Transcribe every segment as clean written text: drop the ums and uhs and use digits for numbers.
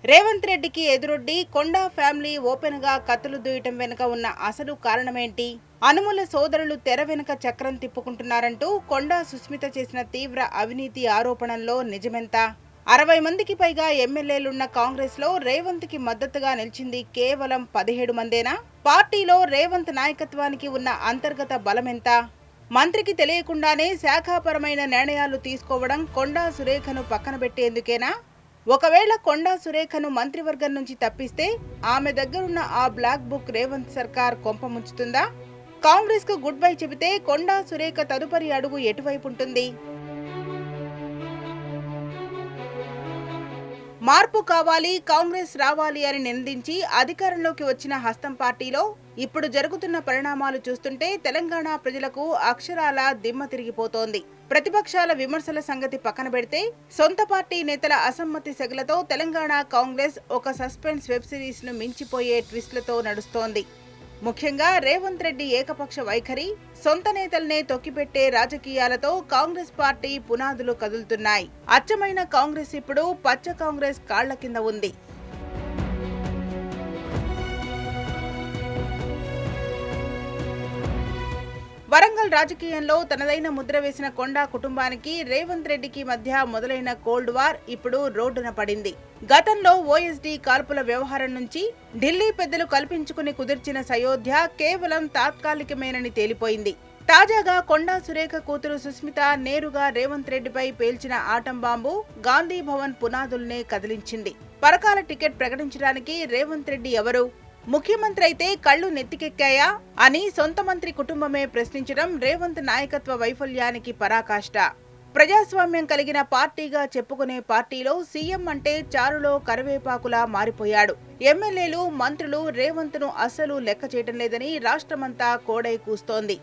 రేవంత్ రెడ్డికి ఎదురొడ్డి కొండా family open గా కత్తులు దూయటం వెనుక ఉన్న అసలు కారణమేంటి? అనుముల సోదరులు తెర వెనుక చక్రం తిప్పుకుంటున్నారంటూ కొండా సుస్మిత చేసిన తీవ్ర అవినీతి ఆరోపణల్లో నిజమెంత? 60 మందికి పైగా ఎమ్మెల్యేలున్న కాంగ్రెస్ లో రేవంత్ కి మద్దతుగా నిలిచింది కేవలం 17 మందేనా? పార్టీలో రేవంత్ నాయకత్వానికి ఉన్న అంతర్గత బలమెంత? మంత్రికి తెలియకుండానే శాఖాపరమైన నిర్ణయాలు తీసుకోవడం కొండా సురేఖను పక్కన పెట్టేందుకేనా? ఒకవేళ కొండా సురేఖను మంత్రివర్గం నుంచి తప్పిస్తే ఆమె దగ్గరున్న ఆ బ్లాక్ బుక్ రేవంత్ సర్కార్ కొంప ముంచుతుందా? కాంగ్రెస్ కు గుడ్ బై చెబితే కొండా సురేఖ తదుపరి అడుగు ఎటువైపు ఉంటుంది? మార్పు కావాలి, కాంగ్రెస్ రావాలి అని నిందించి అధికారంలోకి వచ్చిన హస్తం పార్టీలో ఇప్పుడు జరుగుతున్న పరిణామాలు చూస్తుంటే తెలంగాణ ప్రజలకు అక్షరాల దిమ్మ తిరిగిపోతోంది. ప్రతిపక్షాల విమర్శల సంగతి పక్కన పెడితే సొంత పార్టీ నేతల అసమ్మతి సెగలతో తెలంగాణ కాంగ్రెస్ ఒక సస్పెన్స్ వెబ్ సిరీస్ ను మించిపోయే ట్విస్ట్లతో నడుస్తోంది. ముఖ్యంగా రేవంత్ రెడ్డి ఏకపక్ష వైఖరి, సొంత నేతల్నే తొక్కిపెట్టే రాజకీయాలతో కాంగ్రెస్ పార్టీ పునాదులు కదులుతున్నాయి. అచ్చమైన కాంగ్రెస్ ఇప్పుడు పచ్చ కాంగ్రెస్ కాళ్ల కింద ఉంది. వరంగల్ రాజకీయంలో తనదైన ముద్ర వేసిన కొండా కుటుంబానికి రేవంత్ రెడ్డికి మధ్య మొదలైన కోల్డ్ వార్ ఇప్పుడు రోడ్డున పడింది. గతంలో ఓఎస్డీ కాల్పుల వ్యవహారం నుంచి ఢిల్లీ పెద్దలు కల్పించుకుని కుదిర్చిన సయోధ్య కేవలం తాత్కాలికమేనని తేలిపోయింది. తాజాగా కొండా సురేఖ కూతురు సుస్మిత నేరుగా రేవంత్ రెడ్డిపై పేల్చిన ఆటం బాంబు గాంధీ భవన్ పునాదుల్నే కదిలించింది. పరకాల టికెట్ ప్రకటించడానికి రేవంత్ రెడ్డి ఎవరు? ముఖ్యమంత్రి అయితే కళ్లు నెత్తికెక్కాయా అని సొంత మంత్రి కుటుంబమే ప్రశ్నించడం రేవంత్ నాయకత్వ వైఫల్యానికి పరాకాష్ట. ప్రజాస్వామ్యం కలిగిన పార్టీగా చెప్పుకునే పార్టీలో సీఎం అంటే చారులో కరివేపాకులా మారిపోయాడు. ఎమ్మెల్యేలు, మంత్రులు రేవంత్ ను అస్సలు లెక్క చేయటం లేదని రాష్ట్రమంతా కోడై కూస్తోంది.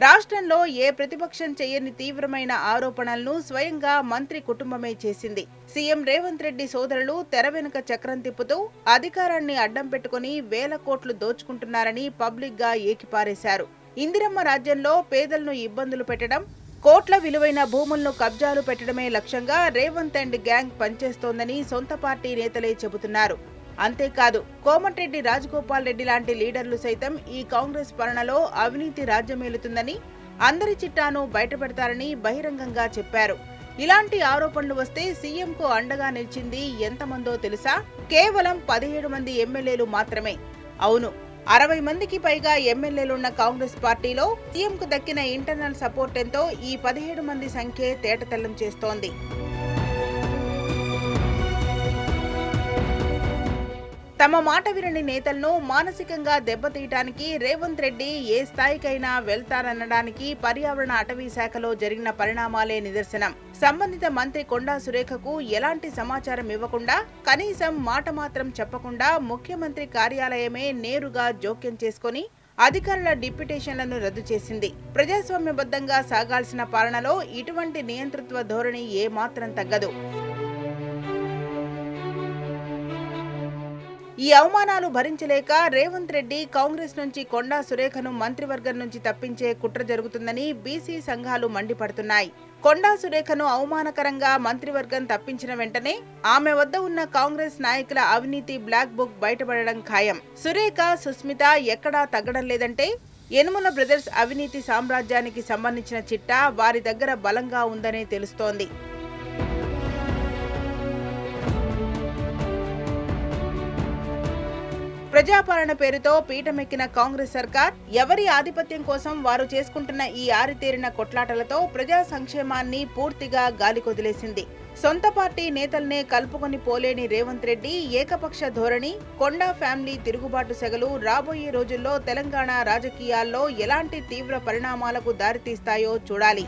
రాష్ట్రంలో ఏ ప్రతిపక్షం చేయని తీవ్రమైన ఆరోపణలను స్వయంగా మంత్రి కుటుంబమే చేసింది. సీఎం రేవంత్ రెడ్డి సోదరులు తెర వెనుక చక్రం తిప్పుతూ అధికారాన్ని అడ్డం పెట్టుకుని వేల కోట్లు దోచుకుంటున్నారని పబ్లిక్ గా ఏకిపారేశారు. ఇందిరమ్మ రాజ్యంలో పేదలను ఇబ్బందులు పెట్టడం, కోట్ల విలువైన భూములను కబ్జాలు పెట్టడమే లక్ష్యంగా రేవంత్ అండ్ గ్యాంగ్ పనిచేస్తోందని సొంత పార్టీ నేతలే చెబుతున్నారు. అంతేకాదు, కోమటిరెడ్డి రాజగోపాల్ రెడ్డి లాంటి లీడర్లు సైతం ఈ కాంగ్రెస్ పాలనలో అవినీతి రాజ్యమేలుతుందని, అందరి చిట్టాను బయటపెడతారని బహిరంగంగా చెప్పారు. ఇలాంటి ఆరోపణలు వస్తే సీఎంకు అండగా నిలిచింది ఎంతమందో తెలుసా? కేవలం 17 మంది ఎమ్మెల్యేలు మాత్రమే. అవును, 60 మందికి పైగా ఎమ్మెల్యేలున్న కాంగ్రెస్ పార్టీలో సీఎంకు దక్కిన ఇంటర్నల్ సపోర్ట్ ఎంతో ఈ 17 మంది సంఖ్యే తేటతెల్లం చేస్తోంది. తమ మాట వినని నేతలను మానసికంగా దెబ్బతీయటానికి రేవంత్ రెడ్డి ఏ స్థాయికైనా వెళ్తారనడానికి పర్యావరణ అటవీ శాఖలో జరిగిన పరిణామాలే నిదర్శనం. సంబంధిత మంత్రి కొండా సురేఖకు ఎలాంటి సమాచారం ఇవ్వకుండా, కనీసం మాట మాత్రం చెప్పకుండా ముఖ్యమంత్రి కార్యాలయమే నేరుగా జోక్యం చేసుకుని అధికారుల డిప్యుటేషన్లను రద్దు చేసింది. ప్రజాస్వామ్యబద్ధంగా సాగాల్సిన పాలనలో ఇటువంటి నియంతృత్వ ధోరణి ఏమాత్రం తగ్గదు. ఈ అవమానాలు భరించలేక రేవంత్ రెడ్డి కాంగ్రెస్ నుంచి కొండా సురేఖను మంత్రివర్గం నుంచి తప్పించే కుట్ర జరుగుతుందని బీసీ సంఘాలు మండిపడుతున్నాయి. కొండా సురేఖను అవమానకరంగా మంత్రివర్గం తప్పించిన వెంటనే ఆమె వద్ద ఉన్న కాంగ్రెస్ నాయకుల అవినీతి బ్లాక్ బుక్ బయటపడడం ఖాయం. సురేఖ, సుస్మిత ఎక్కడా తగ్గడం లేదంటే యనుమల బ్రదర్స్ అవినీతి సామ్రాజ్యానికి సంబంధించిన చిట్టా వారి దగ్గర బలంగా ఉందనే తెలుస్తోంది. ప్రజాపాలన పేరుతో పీఠమెక్కిన కాంగ్రెస్ సర్కార్ ఎవరి ఆధిపత్యం కోసం వారు చేసుకుంటున్న ఈ ఆరితేరిన కొట్లాటలతో ప్రజా సంక్షేమాన్ని పూర్తిగా గాలికొదిలేసింది. సొంత పార్టీ నేతల్నే కలుపుకొని పోలేని రేవంత్ రెడ్డి ఏకపక్ష ధోరణి, కొండా ఫ్యామిలీ తిరుగుబాటు సెగలు రాబోయే రోజుల్లో తెలంగాణ రాజకీయాల్లో ఎలాంటి తీవ్ర పరిణామాలకు దారితీస్తాయో చూడాలి.